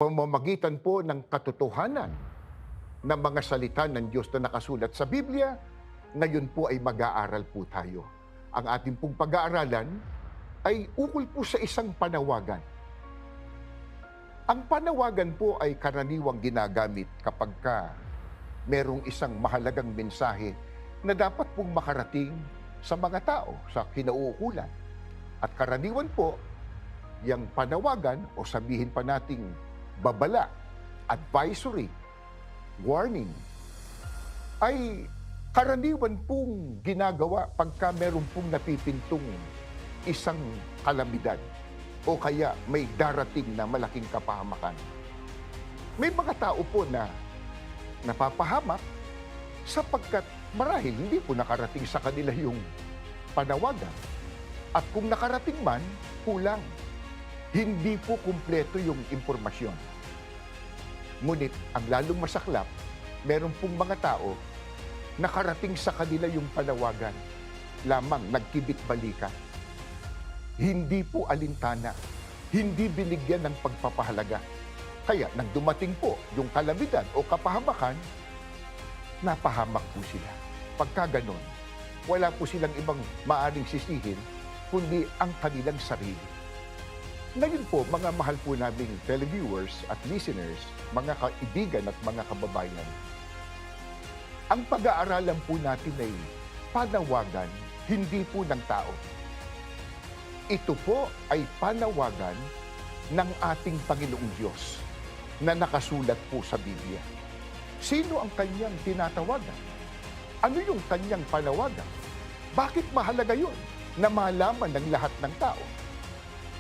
pamamagitan po ng katotohanan ng mga salita ng Diyos na nakasulat sa Biblia, ngayon po ay mag-aaral po tayo. Ang ating pong pag-aaralan ay ukol po sa isang panawagan. Ang panawagan po ay karaniwang ginagamit kapag merong isang mahalagang mensahe na dapat pong makarating sa mga tao, sa kinauukulan. At karaniwan po, yung panawagan o sabihin pa nating babala, advisory, warning, ay karaniwan pong ginagawa pagka meron pong napipintong isang kalamidad o kaya may darating na malaking kapahamakan. May mga tao po na napapahamak sapagkat marahil hindi po nakarating sa kanila yung panawagan. At kung nakarating man, kulang. Hindi po kumpleto yung impormasyon. Ngunit ang lalong masaklap, meron pong mga tao nakarating sa kanila yung panawagan, lamang nagkibit-balikan. Hindi po alintana, hindi binigyan ng pagpapahalaga. Kaya nang dumating po yung kalamidad o kapahamakan, napahamak po sila. Pagka ganon, wala po silang ibang maaring sisihin, kundi ang kanilang sarili. Ngayon po, mga mahal po naming televiewers at listeners, mga kaibigan at mga kababayan, ang pag-aaralan po natin ay panawagan, hindi po ng tao. Ito po ay panawagan ng ating Panginoong Diyos na nakasulat po sa Biblia. Sino ang kanyang tinatawagan? Ano yung kanyang panawagan? Bakit mahalaga yun na malaman ng lahat ng tao?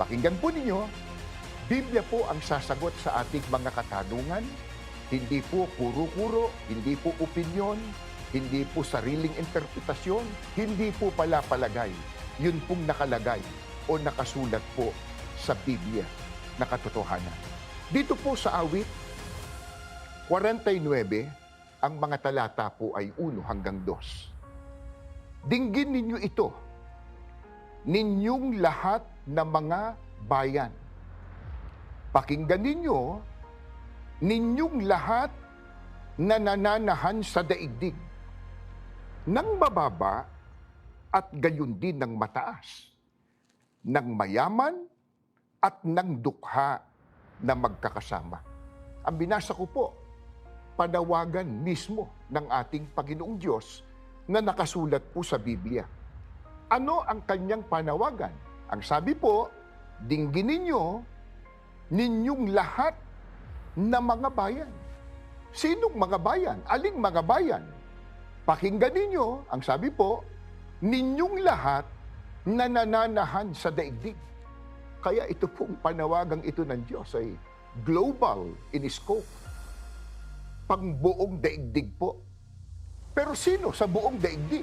Pakinggan po ninyo, Biblia po ang sasagot sa ating mga katanungan, hindi po kuro-kuro, hindi po opinyon, hindi po sariling interpretasyon, hindi po palapalagay. Yun pong nakalagay o nakasulat po sa Biblia na katotohanan. Dito po sa awit 49, ang mga talata po ay 1 hanggang 2. Dinggin ninyo ito, ninyong lahat na mga bayan. Pakinggan ninyo, ninyong lahat na nananahan sa daigdig, ng mababa at gayon din ng mataas, ng mayaman at ng dukha na magkakasama. Ang binasa ko po, panawagan mismo ng ating Panginoong Diyos na nakasulat po sa Biblia. Ano ang kanyang panawagan? Ang sabi po, dinggin ninyo, ninyong lahat na mga bayan. Sinong mga bayan? Aling mga bayan? Pakinggan ninyo, ang sabi po, ninyong lahat na nananahan sa daigdig. Kaya ito pong panawagang ito ng Diyos ay global in scope. Pangbuong daigdig po. Pero sino sa buong daigdig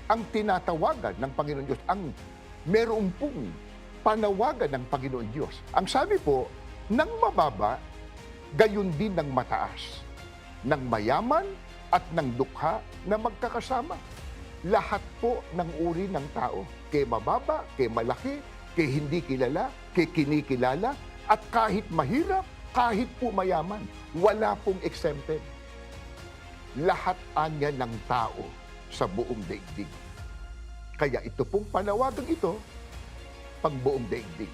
ang tinatawagan ng Panginoon Diyos? Ang meron pong panawagan ng Panginoon Diyos. Ang sabi po, ng mababa, gayon din ng mataas, ng mayaman at ng dukha na magkakasama. Lahat po ng uri ng tao, kay mababa, kay malaki, kay hindi kilala, kay kinikilala, at kahit mahirap, kahit po mayaman, wala pong exempted. Lahat anya ng tao sa buong daigdig. Kaya ito pong panawagang ito, pangbuong daigdig.